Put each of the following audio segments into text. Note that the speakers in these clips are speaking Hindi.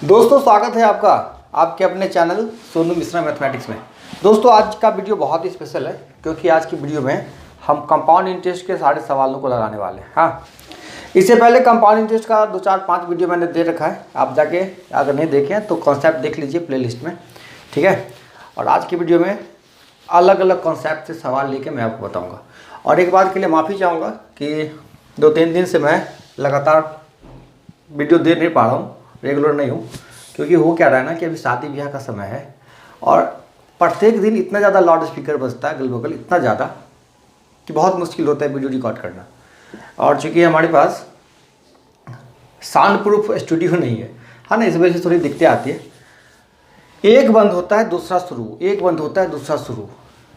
दोस्तों स्वागत है आपका आपके अपने चैनल सोनू मिश्रा मैथमेटिक्स में। दोस्तों आज का वीडियो बहुत ही स्पेशल है क्योंकि आज की वीडियो में हम कंपाउंड इंटरेस्ट के सारे सवालों को लगाने वाले हैं। हाँ, इससे पहले कंपाउंड इंटरेस्ट का 2 4 5 वीडियो मैंने दे रखा है, आप जाके अगर नहीं देखें तो कॉन्सेप्ट देख लीजिए प्लेलिस्ट में, ठीक है। और आज की वीडियो में अलग अलग कॉन्सेप्ट से सवाल लेके मैं आपको बताऊँगा। और एक बार के लिए माफ़ी चाहूँगा कि 2-3 दिन से मैं लगातार वीडियो दे नहीं पा रहा हूँ, रेगुलर नहीं हूँ, क्योंकि हो क्या रहा है ना कि अभी शादी ब्याह का समय है और प्रत्येक दिन इतना ज़्यादा लाउड स्पीकर बजता है अगल बगल, इतना ज़्यादा कि बहुत मुश्किल होता है वीडियो रिकॉर्ड करना। और चूँकि हमारे पास साउंड प्रूफ स्टूडियो नहीं है, हाँ ना, इस वजह से थोड़ी दिक्कतें आती है। एक बंद होता है दूसरा शुरू, एक बंद होता है दूसरा शुरू,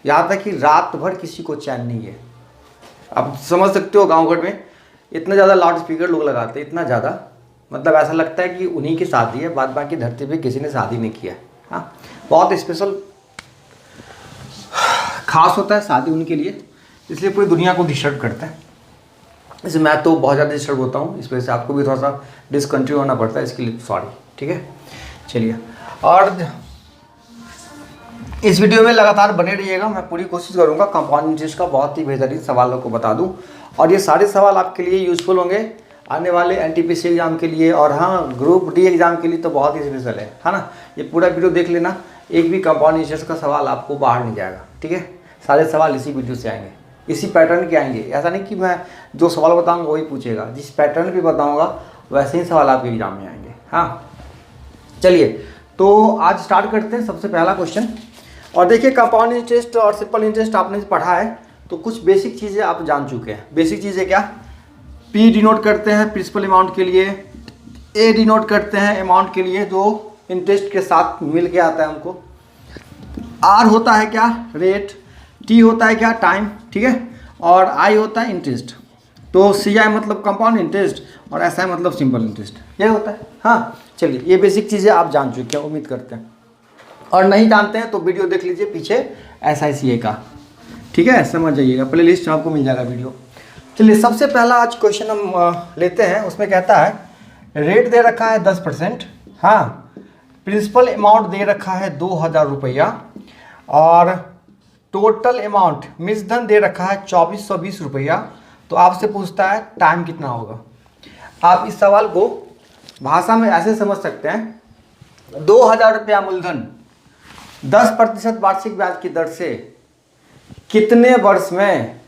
यहाँ तक कि रात भर किसी को चैन नहीं है। आप समझ सकते हो गाँव घर में इतना ज़्यादा लाउड स्पीकर लोग लगाते हैं, इतना ज़्यादा, मतलब ऐसा लगता है कि उन्हीं की शादी है, बाद बाकी धरती पे किसी ने शादी नहीं किया है। हाँ, बहुत स्पेशल खास होता है शादी उनके लिए, इसलिए पूरी दुनिया को डिस्टर्ब करता है। इससे मैं तो बहुत ज़्यादा डिस्टर्ब होता हूँ, इस वजह से आपको भी थोड़ा सा डिसकंटिन्यू होना पड़ता है, इसके लिए सॉरी, ठीक है। चलिए, और इस वीडियो में लगातार बने रहिएगा, मैं पूरी कोशिश करूँगा कंपाउंड इंटरेस्ट का बहुत ही बेहतरीन सवालों को बता दूँ और ये सारे सवाल आपके लिए यूजफुल होंगे आने वाले एनटीपीसी एग्जाम के लिए। और हाँ, ग्रुप डी एग्जाम के लिए तो बहुत ही स्पेशल है ना। ये पूरा वीडियो देख लेना, एक भी कंपाउंड इंटरेस्ट का सवाल आपको बाहर नहीं जाएगा, ठीक है। सारे सवाल इसी वीडियो से आएंगे, इसी पैटर्न के आएंगे। ऐसा नहीं कि मैं जो सवाल बताऊँगा वही पूछेगा, जिस पैटर्न भी बताऊँगा वैसे ही सवाल आपके एग्जाम में आएंगे। हाँ, चलिए तो आज स्टार्ट करते हैं। सबसे पहला क्वेश्चन, और देखिए कंपाउंड इंटरेस्ट और सिंपल इंटरेस्ट आपने पढ़ा है तो कुछ बेसिक चीज़ें आप जान चुके हैं। बेसिक चीज़ें क्या? P डिनोट करते हैं प्रिंसिपल अमाउंट के लिए, A डिनोट करते हैं अमाउंट के लिए जो इंटरेस्ट के साथ मिल के आता है हमको, R होता है क्या? रेट, T होता है क्या? टाइम, ठीक है, और I होता है इंटरेस्ट। तो CI मतलब कंपाउंड इंटरेस्ट और SI मतलब सिंपल इंटरेस्ट, ये होता है। हाँ, चलिए ये बेसिक चीज़ें आप जान चुके हैं उम्मीद करते हैं, और नहीं जानते हैं तो वीडियो देख लीजिए पीछे SICA का, ठीक है, समझ जाइएगा, प्ले लिस्ट आपको मिल जाएगा वीडियो। चलिए सबसे पहला आज क्वेश्चन हम लेते हैं। उसमें कहता है रेट दे रखा है 10%, हाँ, प्रिंसिपल अमाउंट दे रखा है 2000 रुपया और टोटल अमाउंट मिश्रधन दे रखा है 2420 रुपया। तो आपसे पूछता है टाइम कितना होगा। आप इस सवाल को भाषा में ऐसे समझ सकते हैं, 2000 रुपया मूलधन 10% वार्षिक ब्याज की दर से कितने वर्ष में,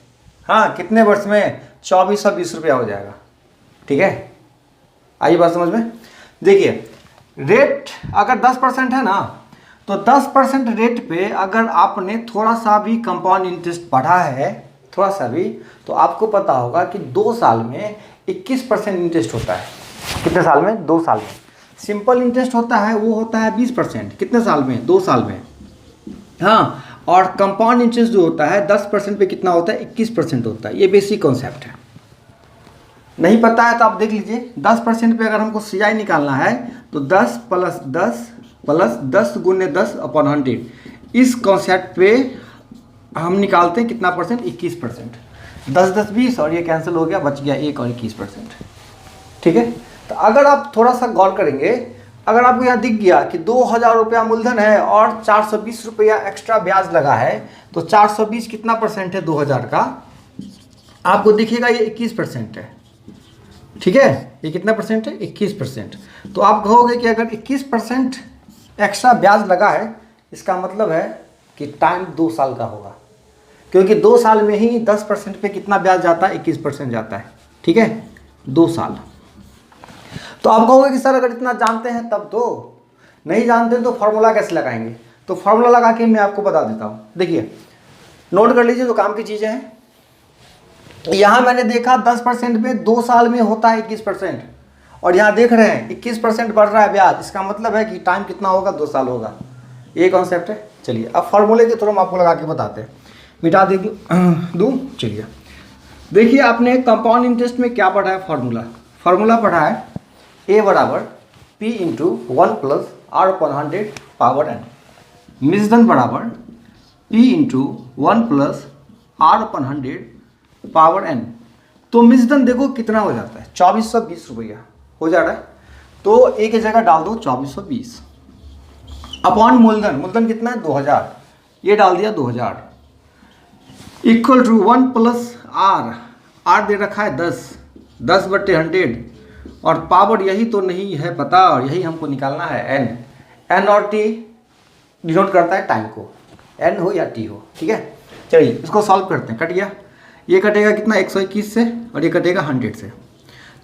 हाँ कितने वर्ष में 2420 रुपया हो जाएगा, ठीक है। आइए बात समझ में। देखिए रेट अगर 10% है ना, तो 10% रेट पे अगर आपने थोड़ा सा भी कंपाउंड इंटरेस्ट बढ़ा है, थोड़ा सा भी, तो आपको पता होगा कि 2 साल में 21% इंटरेस्ट होता है। कितने साल में? 2 साल में। सिंपल इंटरेस्ट होता है वो होता है 20%, कितने साल में? 2 साल में। हाँ, और कंपाउंड इंटरेस्ट जो होता है 10% पे कितना होता है? 21% होता है। ये बेसिक कॉन्सेप्ट है, नहीं पता है तो आप देख लीजिए। 10% पे अगर हमको CI निकालना है तो 10 + 10 + 10 × 10/100, इस कॉन्सेप्ट पे हम निकालते हैं कितना परसेंट? 21%। 10 10 20 और ये कैंसिल हो गया, बच गया 1 और 21%, ठीक है। तो अगर आप थोड़ा सा गौर करेंगे, अगर आपको यहाँ दिख गया कि 2000 रुपया मूलधन है और 420 रुपया एक्स्ट्रा ब्याज लगा है, तो 420 कितना परसेंट है 2000 का? आपको दिखेगा ये 21% है, ठीक है। ये कितना परसेंट है? 21%। तो आप कहोगे कि अगर 21% एक्स्ट्रा ब्याज लगा है, इसका मतलब है कि टाइम 2 साल का होगा, क्योंकि 2 साल में ही 10% पे कितना ब्याज जाता है? 21% जाता है, ठीक है, 2 साल। तो आप कहोगे कि सर अगर इतना जानते हैं तब तो, नहीं जानते तो फॉर्मूला कैसे लगाएंगे? तो फॉर्मूला लगा के मैं आपको बता देता हूँ। देखिए नोट कर लीजिए जो काम की चीज़ें हैं। यहाँ मैंने देखा 10% पे 2 साल में होता है 21%, और यहाँ देख रहे हैं 21% बढ़ रहा है ब्याज, इसका मतलब है कि टाइम कितना होगा? 2 साल होगा। ये कॉन्सेप्ट है। चलिए अब फॉर्मूले के थ्रू हम आपको लगा के बताते हैं, मिटा दे दूँ। चलिए देखिए आपने कंपाउंड इंटरेस्ट में क्या पढ़ा है? फॉर्मूला पढ़ा है A बराबर P × 1 + R/100 पावर n, मिश्रधन बराबर P × 1 + R/100 पावर n। तो मिश्रधन देखो कितना हो जाता है? 2420 रुपया हो जा रहा है। तो ए की जगह डाल दो 2420 अपॉन मूलधन, मूलधन कितना है 2000, ये डाल दिया 2000 equal to 1 plus R, R दे रखा है 10, 10/100 और पावर यही तो नहीं है पता, और यही हमको निकालना है एन, एन और टी डिनोट करता है टाइम को, एन हो या टी हो, ठीक है। चलिए इसको सॉल्व करते हैं। कट गया, ये कटेगा कितना 121 से और ये कटेगा 100 से,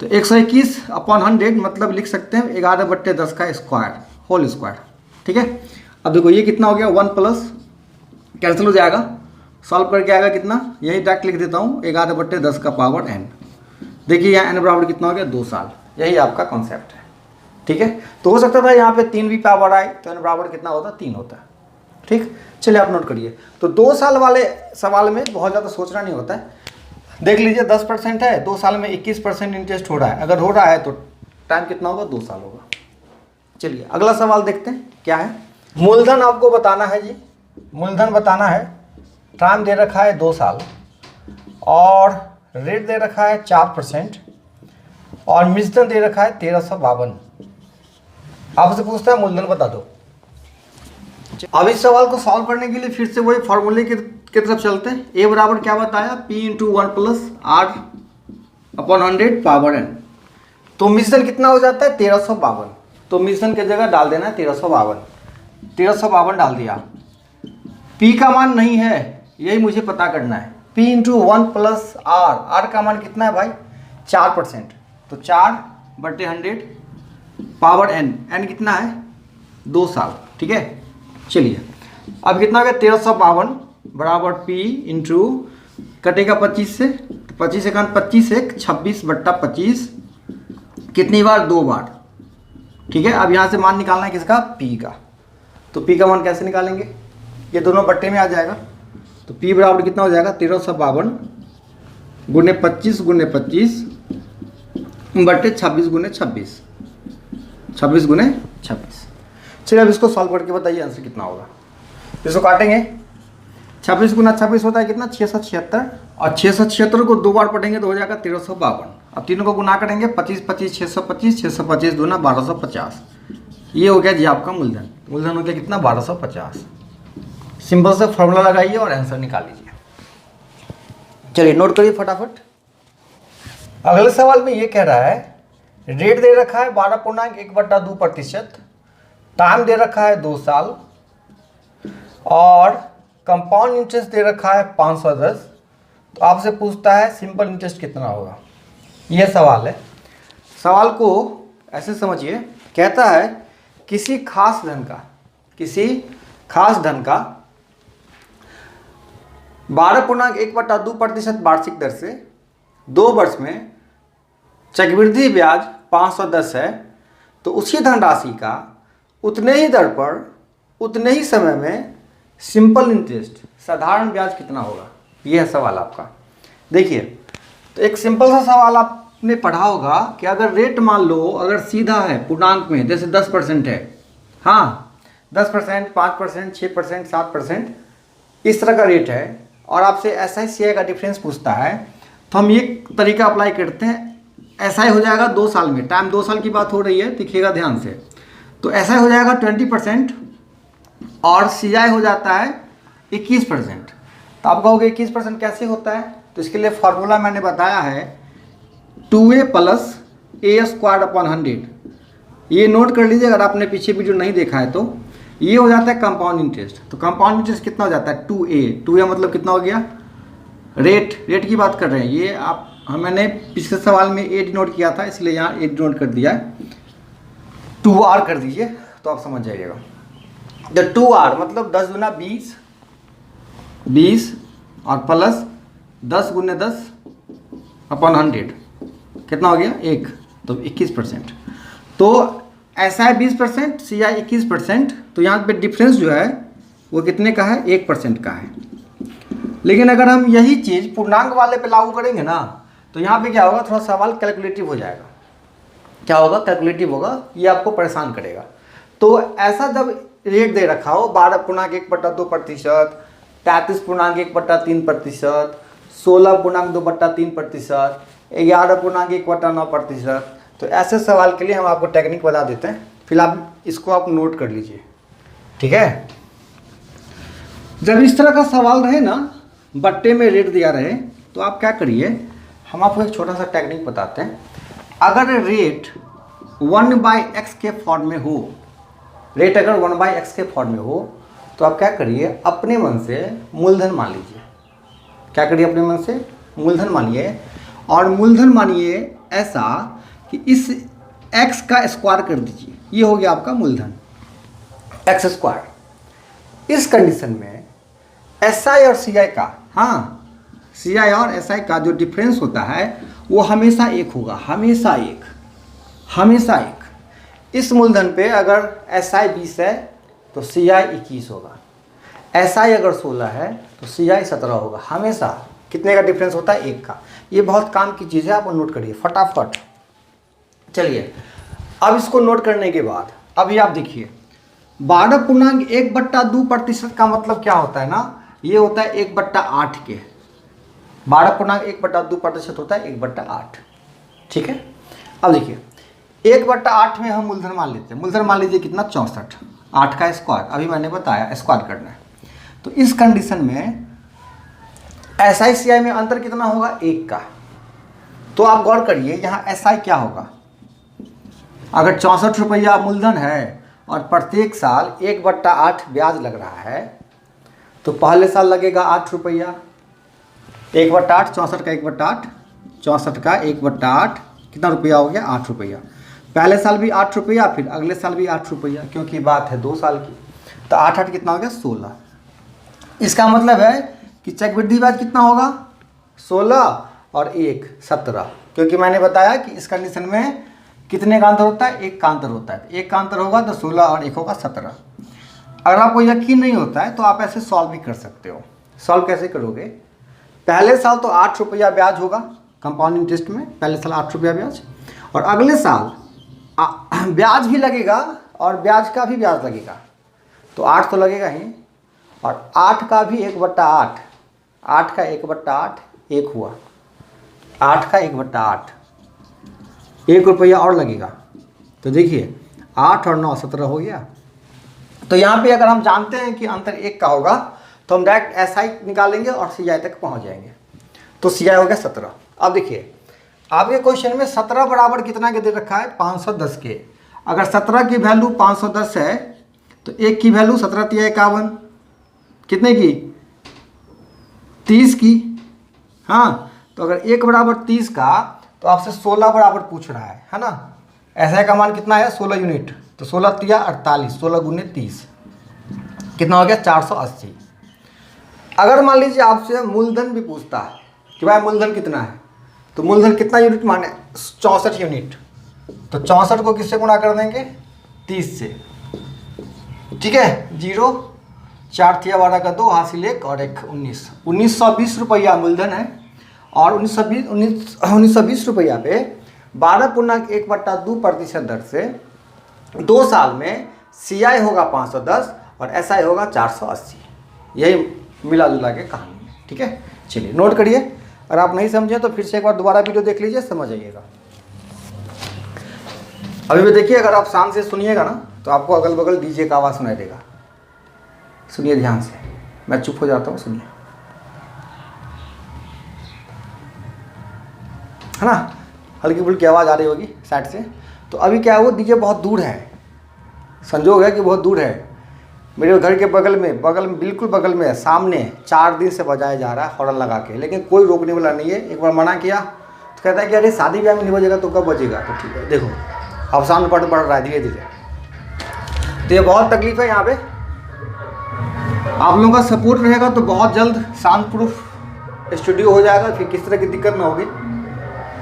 तो 121 अपॉन 100 मतलब लिख सकते हैं 11/10 का स्क्वायर, होल स्क्वायर, ठीक है। अब देखो ये कितना हो गया, 1 प्लस कैंसिल हो जाएगा, सॉल्व करके आएगा कितना, यही डायरेक्ट लिख देता हूँ 11/10 का पावर n। देखिए यहाँ n बराबर कितना हो गया 2 साल, यही आपका कॉन्सेप्ट है, ठीक है। तो हो सकता था यहाँ पे 3 भी पावर आए तो n बराबर कितना होता, 3 होता है, ठीक। चलिए आप नोट करिए। तो 2 साल वाले सवाल में बहुत ज़्यादा सोचना नहीं होता है। देख लीजिए 10% है, 2 साल में 21% इंटरेस्ट हो रहा है, अगर हो रहा है तो टाइम कितना होगा, 2 साल होगा। चलिए अगला सवाल देखते हैं क्या है। मूलधन आपको बताना है जी, मूलधन बताना है। टाइम दे रखा है 2 साल और रेट दे रखा है 4% और मिश्रण दे रखा है 1352। आपसे पूछता है मूलधन बता दो। अब इस सवाल को सॉल्व करने के लिए फिर से वही फॉर्मूले की तरफ चलते हैं। ए बराबर क्या बताया, P into 1 plus R upon 100 power n। तो मिश्रण कितना हो जाता है 1352, तो मिश्रण की जगह डाल देना है 1352, 1352 डाल दिया। P का मान नहीं है, यही मुझे पता करना है। P into 1 plus R, R का मान कितना है भाई 4%, तो 4/100 पावर n, n कितना है 2 साल, ठीक है। चलिए अब कितना हो गया 1352 बराबर P इंटू कटेगा 25 से, तो 25 1 25 1 26/25 कितनी बार, 2 बार, ठीक है। अब यहाँ से मान निकालना है किसका, P का। तो P का मान कैसे निकालेंगे, ये दोनों बट्टे में आ जाएगा। तो P बराबर कितना हो जाएगा 1352 गुने 25 गुने 25 बट्टे 26 गुने 26, 26 गुने 26। चलिए अब इसको सॉल्व करके बताइए आंसर कितना होगा। इसको काटेंगे, 26 गुना 26 होता है कितना 676 और 676 को 2 बार पढ़ेंगे तो हो जाएगा 1352। अब तीनों को गुना करेंगे 25 25 625, 625 दूना 1250। ये हो गया जी आपका मूलधन, मूलधन हो गया कितना 1250। सिंपल से फॉर्मूला लगाइए और आंसर निकाल लीजिए। चलिए नोट करिए फटाफट। अगले सवाल में ये कह रहा है रेट दे रखा है 12.1/2%, टाइम दे रखा है 2 साल और कंपाउंड इंटरेस्ट दे रखा है 510। तो आपसे पूछता है सिंपल इंटरेस्ट कितना होगा। यह सवाल है। सवाल को ऐसे समझिए, कहता है किसी खास धन का 12.1/2% वार्षिक दर से 2 वर्ष में चक्रवृद्धि ब्याज 510 है, तो उसी धनराशि का उतने ही दर पर उतने ही समय में सिंपल इंटरेस्ट साधारण ब्याज कितना होगा। यह है सवाल आपका। देखिए तो एक सिंपल सा सवाल आपने पढ़ा होगा कि अगर रेट मान लो अगर सीधा है पूर्णांक में, जैसे 10% है, हाँ 10%, 5%, 6%, 7% इस तरह का रेट है और आपसे SI/CI का डिफरेंस पूछता है, तो हम ये तरीका अप्लाई करते हैं। SI हो जाएगा 2 साल में, टाइम 2 साल की बात हो रही है, देखिएगा ध्यान से। तो SI हो जाएगा 20% और CI हो जाता है 21%। तो आप कहोगे 21% कैसे होता है, तो इसके लिए फॉर्मूला मैंने बताया है 2A + A²/100। ये नोट कर लीजिए अगर आपने पीछे वीडियो नहीं देखा है तो। ये हो जाता है कंपाउंड इंटरेस्ट। तो कंपाउंड इंटरेस्ट कितना हो जाता है 2A मतलब कितना हो गया, रेट की बात कर रहे हैं। ये आप मैंने पिछले सवाल में A डिनोट किया था, इसलिए यहाँ A डिनोट कर दिया है। 2R कर दीजिए तो आप समझ जाइएगा। तो 2R मतलब 10 गुना 20 और प्लस 10 गुने 10/100 कितना हो गया 1, तो 21%। तो SI 20%, CI 21%। तो यहाँ पे डिफरेंस जो है वो कितने का है, 1% का है। लेकिन अगर हम यही चीज़ पूर्णांक वाले पे लागू करेंगे ना, तो यहाँ पे क्या होगा, थोड़ा सवाल कैलकुलेटिव हो जाएगा। क्या होगा, कैलकुलेटिव होगा, ये आपको परेशान करेगा। तो ऐसा जब रेट दे रखा हो 12.1/2%, 33.1/3%, 16.2/3%, 11.1/9%, तो ऐसे सवाल के लिए हम आपको टेक्निक बता देते हैं, फिलहाल इसको आप नोट कर लीजिए, ठीक है। जब इस तरह का सवाल रहे ना, बट्टे में रेट दिया रहे, तो आप क्या करिए, हम आपको एक छोटा सा टेक्निक बताते हैं। अगर रेट 1/x के फॉर्म में हो, रेट अगर 1/x के फॉर्म में हो, तो आप क्या करिए, अपने मन से मूलधन मान लीजिए। क्या करिए, अपने मन से मूलधन मानिए, और मूलधन मानिए ऐसा कि इस x का स्क्वायर कर दीजिए, ये हो गया आपका मूलधन x स्क्वायर। इस कंडीशन में SI और CI का, हाँ, CI और SI का जो डिफरेंस होता है वो हमेशा एक होगा, हमेशा एक, हमेशा एक। इस मूलधन पे अगर SI 20 है तो CI 21 होगा, SI अगर 16 है तो CI 17 होगा, हमेशा। कितने का डिफरेंस होता है? एक का। ये बहुत काम की चीज़ है, आप नोट करिए फटाफट। चलिए, अब इसको नोट करने के बाद अभी आप देखिए 12.1/2% का मतलब क्या होता है ना, ये होता है 1/8 के। 12.1/2% होता है 1/8, ठीक है। अब देखिए 1/8 में हम मूलधन मान लेते हैं, मूलधन मान लीजिए कितना, 64, 8 का स्क्वायर, अभी मैंने बताया स्क्वायर करना है। तो इस कंडीशन में SI CI में अंतर कितना होगा, 1 का। तो आप गौर करिए यहाँ SI क्या होगा, अगर 64 रुपया मूलधन है और प्रत्येक साल 1/8 ब्याज लग रहा है, तो पहले साल लगेगा 8 रुपया, 1/8, 64 का 1/8, 64 का 1/8 कितना रुपया हो गया, 8 रुपया। पहले साल भी 8 रुपया, फिर अगले साल भी 8 रुपया, क्योंकि बात है 2 साल की। तो 8 8 कितना हो गया, 16। इसका मतलब है कि चक्रवृद्धि ब्याज कितना होगा, 16 और 1 17, क्योंकि मैंने बताया कि इस कंडीशन में कितने का अंतर होता है, 1 का अंतर होता है। 1 का अंतर होगा तो 16 और 1 होगा 17। अगर आपको यकीन नहीं होता है तो आप ऐसे सॉल्व भी कर सकते हो। सॉल्व कैसे करोगे, पहले साल तो 8 रुपया ब्याज होगा कंपाउंड इंटरेस्ट में, पहले साल 8 रुपया ब्याज, और अगले साल ब्याज भी लगेगा और ब्याज का भी ब्याज लगेगा, तो 8 तो लगेगा ही, और 8 का भी 1/8, 8 का 1/8 1 हुआ, 8 का 1/8 1 रुपया और लगेगा। तो देखिए 8 और 9 17 हो गया। तो यहाँ पे अगर हम जानते हैं कि अंतर 1 का होगा तो हम डायरेक्ट SI निकालेंगे और CI तक पहुँच जाएंगे। तो CI हो गया 17। अब देखिए आपके क्वेश्चन में 17 बराबर कितना के दे रखा है, 510 के। अगर 17 की वैल्यू 510 है तो 1 की वैल्यू 17 × 51 कितने की, 30 की। हाँ, तो अगर 1 बराबर 30 का, तो आपसे 16 बराबर पूछ रहा है ना। SI का मान कितना है, 16 यूनिट, तो 16 × 48, 16 × 30 कितना हो गया, 480। अगर मान लीजिए आपसे मूलधन भी पूछता है कि भाई मूलधन कितना है, तो मूलधन कितना यूनिट माने, 64 यूनिट, तो 64 को किससे गुणा कर देंगे, 30 से, ठीक है। 0 4 × 12 का 2 हासिल 1 और 1 19, 1920 रुपया मूलधन है। और 1920 रुपया पे 12.1/2% दर से 2 साल में CI होगा 510 और SI होगा 480। यही मिला जुला के कहानी है, ठीक है। चलिए नोट करिए, अगर आप नहीं समझे तो फिर से एक बार दोबारा वीडियो देख लीजिए, समझ आइएगा। अभी भी देखिए, अगर आप शांत से सुनिएगा ना तो आपको अगल बगल DJ का आवाज़ सुनाई देगा। सुनिए ध्यान से, मैं चुप हो जाता हूँ, सुनिए, है ना, हल्की फुल्की आवाज़ आ रही होगी साइड से। तो अभी क्या है, वो DJ बहुत दूर है, संजोग है कि बहुत दूर है, मेरे घर के बगल में बिल्कुल बगल में सामने 4 दिन से बजाया जा रहा है हॉर्न लगा के, लेकिन कोई रोकने वाला नहीं है। एक बार मना किया तो कहता है कि अरे शादी ब्याह में नहीं बजेगा तो कब बजेगा। तो ठीक है, देखो अब सामने बढ़ रहा है धीरे धीरे। तो ये बहुत तकलीफ है यहाँ पे, आप लोगों का सपोर्ट रहेगा तो बहुत जल्द साउंड प्रूफ स्टूडियो हो जाएगा, फिर किस तरह की दिक्कत ना होगी।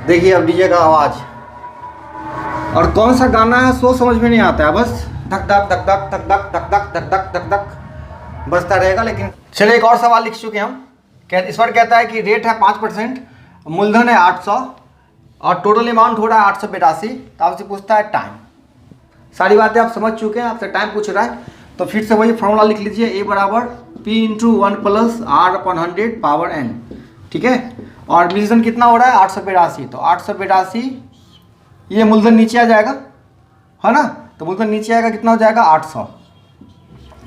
देखिए अब DJ का आवाज़, और कौन सा गाना है सो समझ में नहीं आता है, बस धक धक धक धक धक धक धक धक धक धक धक धक बजता रहेगा। लेकिन चलिए एक और सवाल लिख चुके हम, इस पर कहता है कि रेट है 5%, मूलधन है 800 और टोटल अमाउंट हो रहा है 882। तो आपसे पूछता है टाइम। सारी बातें आप समझ चुके हैं, आपसे टाइम पूछ रहा है, तो फिर से वही फॉर्मूला लिख लीजिए, A बराबर P × 1 + R/100 पावर n, ठीक है। और डिवीजन कितना हो रहा है, 882। तो 882 ये मूलधन नीचे आ जाएगा, है ना। तो मूलधन नीचे आएगा, कितना हो जाएगा 800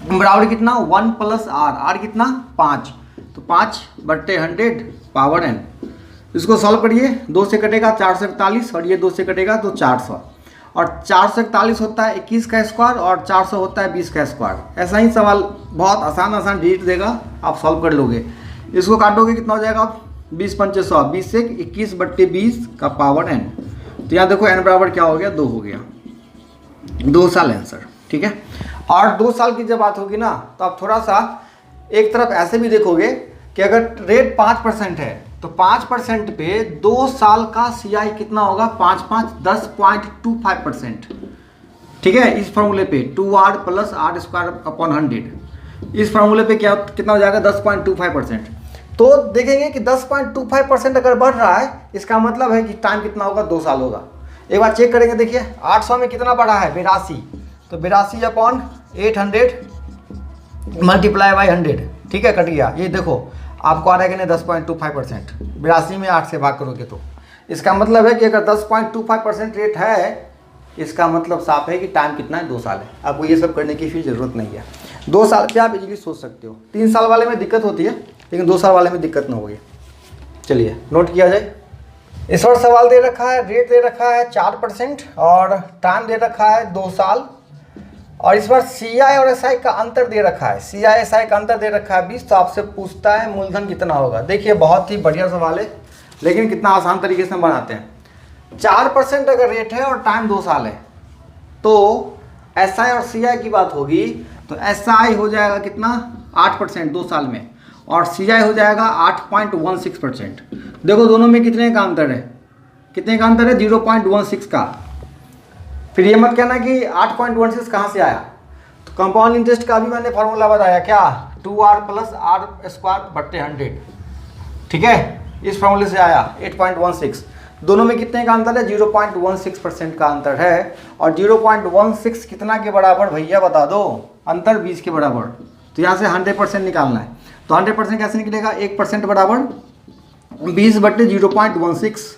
बराबर कितना 1 + r कितना 5, तो 5/100 पावर n। इसको सॉल्व करिए, 2 से कटेगा 441 और ये 2 से कटेगा तो 400, और 441 होता है 21 का स्क्वायर और 400 होता है 20 का स्क्वायर। ऐसा ही सवाल बहुत आसान डिजिट देगा, आप सॉल्व कर लोगे। इसको काटोगे कितना हो जाएगा 20 × 5 100, 20 से 21/20 का पावर n। तो यहाँ देखो n बराबर क्या हो गया 2 हो गया, 2 साल आंसर, ठीक है। और 2 साल की जब बात होगी ना, तो आप थोड़ा सा एक तरफ ऐसे भी देखोगे कि अगर रेट 5% है तो 5% पे 2 साल का CI कितना होगा 5 × 5 10.25%, ठीक है। इस फॉर्मूले पे 2r + r²/100, इस फॉर्मूले पे क्या कितना हो जाएगा 10.25%। तो देखेंगे कि 10.25% अगर बढ़ रहा है, इसका मतलब है कि टाइम कितना होगा 2 साल होगा। एक बार चेक करेंगे, देखिए 800 में कितना बढ़ा है 82, तो 82/800 × 100, ठीक है, कट गया। ये देखो आपको आ रहा है कि नहीं 10.25%, 82 में 8 से भाग करोगे तो इसका मतलब है कि अगर 10.25% रेट है, इसका मतलब साफ है कि टाइम कितना है 2 साल है। आपको ये सब करने की फिर ज़रूरत नहीं है। 2 साल पे आप इजीली सोच सकते हो। 3 साल वाले में दिक्कत होती है, लेकिन 2 साल वाले में दिक्कत ना होगी। चलिए नोट किया जाए। इस बार सवाल दे रखा है, रेट दे रखा है 4% और टाइम दे रखा है 2 साल, और इस बार CI और SI का अंतर दे रखा है, CI SI का अंतर दे रखा है 20। तो आपसे पूछता है मूलधन कितना होगा। देखिए बहुत ही बढ़िया सवाल है, लेकिन कितना आसान तरीके से हम बनाते हैं। 4% अगर रेट है और टाइम 2 साल है, तो SI और CI की बात होगी तो SI हो जाएगा कितना 8% 2 साल में, और CI हो जाएगा 8.16%। देखो दोनों में कितने का अंतर है, कितने का अंतर है 0.16 का। फिर ये मत कहना कि 8.16 कहाँ से आया। तो कंपाउंड इंटरेस्ट का भी मैंने फॉर्मूला बताया क्या, 2r + r²/100, ठीक है। इस फॉर्मूले से आया 8.16। दोनों में कितने का अंतर है 0.16% का अंतर है, और 0.16 कितना के बराबर भैया बता दो, अंतर 20 के बराबर। तो यहाँ से 100% निकालना है, तो 100% कैसे निकलेगा 1% बराबर 20/0.16,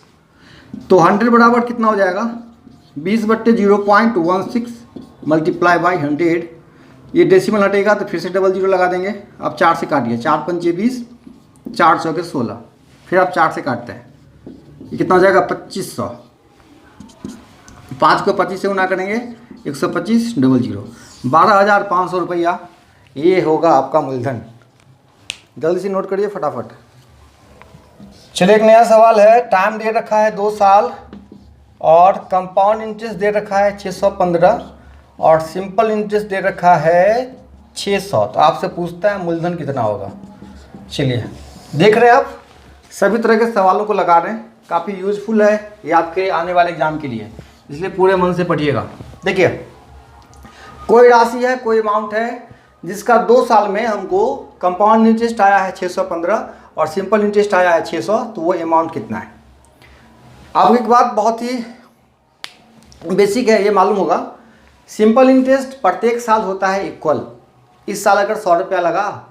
तो 100 बराबर कितना हो जाएगा 20/0.16 × 100। ये डेसिमल हटेगा तो फिर से डबल जीरो लगा देंगे। अब 4 से काटिए, 4 × 5 = 20, 4 × 16, फिर आप 4 से काटते हैं, ये कितना हो जाएगा 2500। 5 को 25 से गुना करेंगे 125 डबल जीरो, 12,500 रुपया ये होगा आपका मूलधन। जल्दी से नोट करिए फटाफट। चलिए एक नया सवाल है। टाइम दे रखा है 2 साल और कंपाउंड इंटरेस्ट दे रखा है 615 और सिंपल इंटरेस्ट दे रखा है 600। तो आपसे पूछता है मूलधन कितना होगा। चलिए देख रहे हैं आप सभी तरह के सवालों को लगा रहे हैं, काफ़ी यूजफुल है ये आपके आने वाले एग्जाम के लिए, इसलिए पूरे मन से पढ़िएगा। देखिए कोई राशि है, कोई अमाउंट है जिसका 2 साल में हमको कंपाउंड इंटरेस्ट आया है 615 और सिंपल इंटरेस्ट आया है 600, तो वो अमाउंट कितना है। आपको एक बात बहुत ही बेसिक है, ये मालूम होगा, सिंपल इंटरेस्ट प्रत्येक साल होता है इक्वल। इस साल अगर 100 रुपया लगा,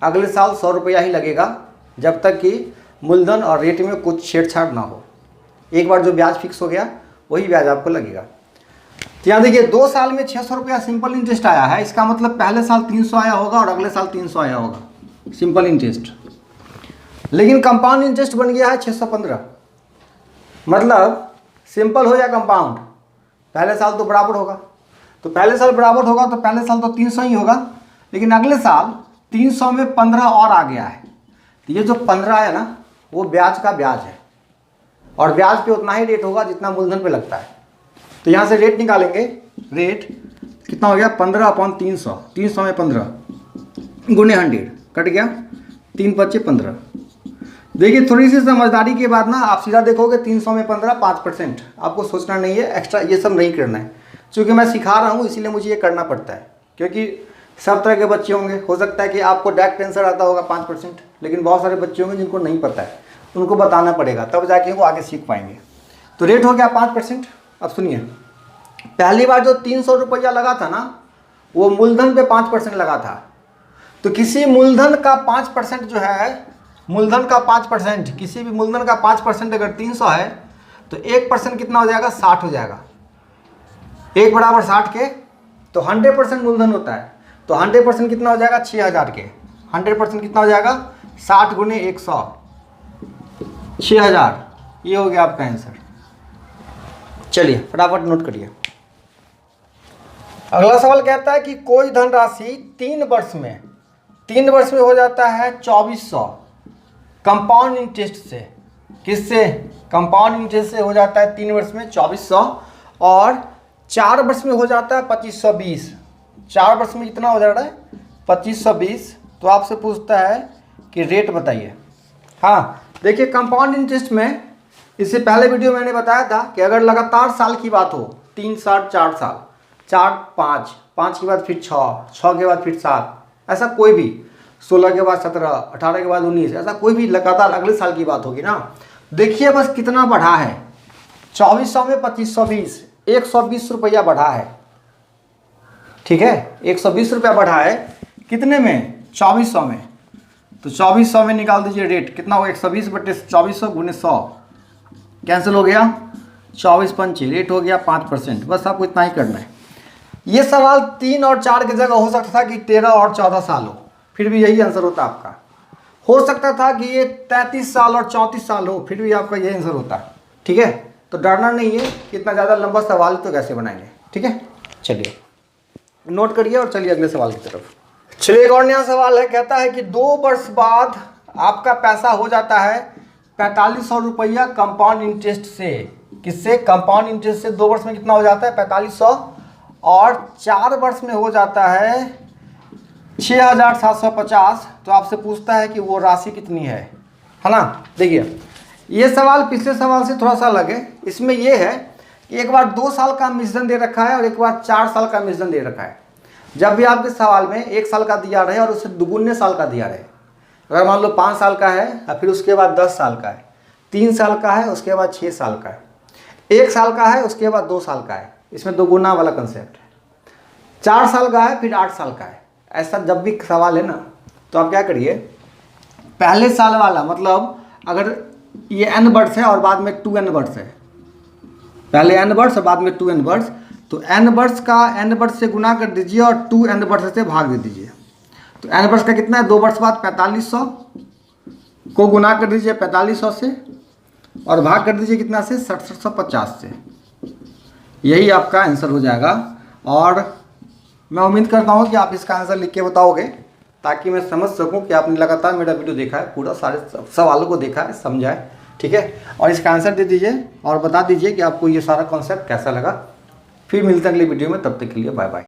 अगले साल 100 रुपया ही लगेगा, जब तक कि मूलधन और रेट में कुछ छेड़छाड़ ना हो। एक बार जो ब्याज फिक्स हो गया वही ब्याज आपको लगेगा। तो यहाँ देखिए 2 साल में 600 रुपया सिंपल इंटरेस्ट आया है, इसका मतलब पहले साल 300 आया होगा और अगले साल 300 आया होगा सिंपल इंटरेस्ट। लेकिन कंपाउंड इंटरेस्ट बन गया है 615, मतलब सिंपल हो या कंपाउंड पहले साल तो बराबर होगा। तो पहले साल बराबर होगा तो पहले साल तो 300 ही होगा, लेकिन अगले साल 300 में 15 और आ गया है। तो ये जो 15 है ना, वो ब्याज का ब्याज है, और ब्याज पे उतना ही रेट होगा जितना मूलधन पे लगता है। तो यहाँ से रेट निकालेंगे, रेट कितना हो गया 15/300, 300 में 15 गुणे 100 कट गया, 3 × 5 = 15। देखिए थोड़ी सी समझदारी के बाद ना आप सीधा देखोगे 300 में 15 5%। आपको सोचना नहीं है, एक्स्ट्रा ये सब नहीं करना है। क्योंकि मैं सिखा रहा हूँ इसीलिए मुझे ये करना पड़ता है, क्योंकि सब तरह के बच्चे होंगे। हो सकता है कि आपको डायरेक्ट आंसर आता होगा 5%, लेकिन बहुत सारे बच्चे होंगे जिनको नहीं पता है, उनको बताना पड़ेगा, तब जाके वो आगे सीख पाएंगे। तो रेट हो गया 5%। अब सुनिए, पहली बार जो 300 रुपया लगा था ना, वो मूलधन पे 5% लगा था। तो किसी मूलधन का 5% जो है, मूलधन का 5%, किसी भी मूलधन का 5% अगर 300 है, तो 1% कितना हो जाएगा, 60 हो जाएगा। 1 बराबर 60 के, तो 100% मूलधन होता है, तो 100% कितना हो जाएगा, 6000 के। 100% कितना हो जाएगा, 60 गुने 100, 6000। ये हो गया आपका आंसर। चलिए फटाफट नोट करिए। अगला सवाल कहता है कि कोई धनराशि 3 वर्ष में हो जाता है 2400 कंपाउंड इंटरेस्ट से। किससे? कंपाउंड इंटरेस्ट से हो जाता है 3 वर्ष में 2400, और 4 वर्ष में हो जाता है 2520। 4 वर्ष में कितना हो जा रहा है, 2520। तो आपसे पूछता है कि रेट बताइए। हाँ देखिए, कंपाउंड इंटरेस्ट में इससे पहले वीडियो मैंने बताया था कि अगर लगातार साल की बात हो, 3 साल, 4 साल, 4 5, 5 के बाद फिर 6, 6 के बाद फिर 7, ऐसा कोई भी, 16 के बाद 17, 18 के बाद 19, ऐसा कोई भी लगातार अगले साल की बात होगी ना। देखिए बस कितना बढ़ा है, 2400 में 2520, 120 रुपया बढ़ा है। ठीक है, 120 रुपया बढ़ा है, कितने में, 2400 में। तो 2400 में निकाल दीजिए रेट कितना होगा, 120 बटे 2400 गुने 100, कैंसिल हो गया, 24 पंचे, रेट हो गया 5%। बस आपको इतना ही करना है। ये सवाल 3 और 4 की जगह हो सकता था कि 13 और 14 साल हो, फिर भी यही आंसर होता आपका। हो सकता था कि ये 33 साल और 34 साल हो, फिर भी आपका यही आंसर होता। ठीक है, तो डरना नहीं है कि इतना ज़्यादा लंबा सवाल तो कैसे बनाएंगे। ठीक है, चलिए नोट करिए और चलिए अगले सवाल की तरफ। चलिए एक और नया सवाल है, कहता है कि 2 वर्ष बाद आपका पैसा हो जाता है 4500 रुपया कंपाउंड इंटरेस्ट से। किससे? कंपाउंड इंटरेस्ट से 2 वर्ष में कितना हो जाता है, 4500, और 4 वर्ष में हो जाता है 6750। तो आपसे पूछता है कि वो राशि कितनी है ना। देखिए ये सवाल पिछले सवाल से थोड़ा सा अलग है। इसमें ये है कि एक बार 2 साल का मिश्रण दे रखा है और एक बार 4 साल का मिश्रण दे रखा है। जब भी आपके सवाल में 1 साल का दिया रहे और उससे दुगुने साल का दिया रहे, अगर मान लो 5 साल का है और फिर उसके बाद 10 साल का है, 3 साल का है उसके बाद 6 साल का है, 1 साल का है उसके बाद 2 साल का है, इसमें दोगुना वाला कंसेप्ट है। 4 साल का है फिर 8 साल का है। ऐसा जब भी सवाल है ना, तो आप क्या करिए, पहले साल वाला, मतलब अगर ये n वर्ष है और बाद में 2n वर्ष है, पहले n वर्ष और बाद में 2n वर्ष, तो n वर्ष का n वर्ष से गुना कर दीजिए और 2n वर्ष से भाग दे दीजिए। तो n वर्ष का कितना है, 2 वर्ष बाद 4500 को गुना कर दीजिए 4500 से और भाग कर दीजिए कितना से, 6750 से। यही आपका आंसर हो जाएगा। और मैं उम्मीद करता हूँ कि आप इसका आंसर लिख के बताओगे, ताकि मैं समझ सकूं कि आपने लगातार मेरा वीडियो देखा है, पूरा सारे सवालों को देखा है, समझा है। ठीक है, और इसका आंसर दे दीजिए और बता दीजिए कि आपको ये सारा कॉन्सेप्ट कैसा लगा। फिर मिलते हैं अगली वीडियो में, तब तक के लिए बाय बाय।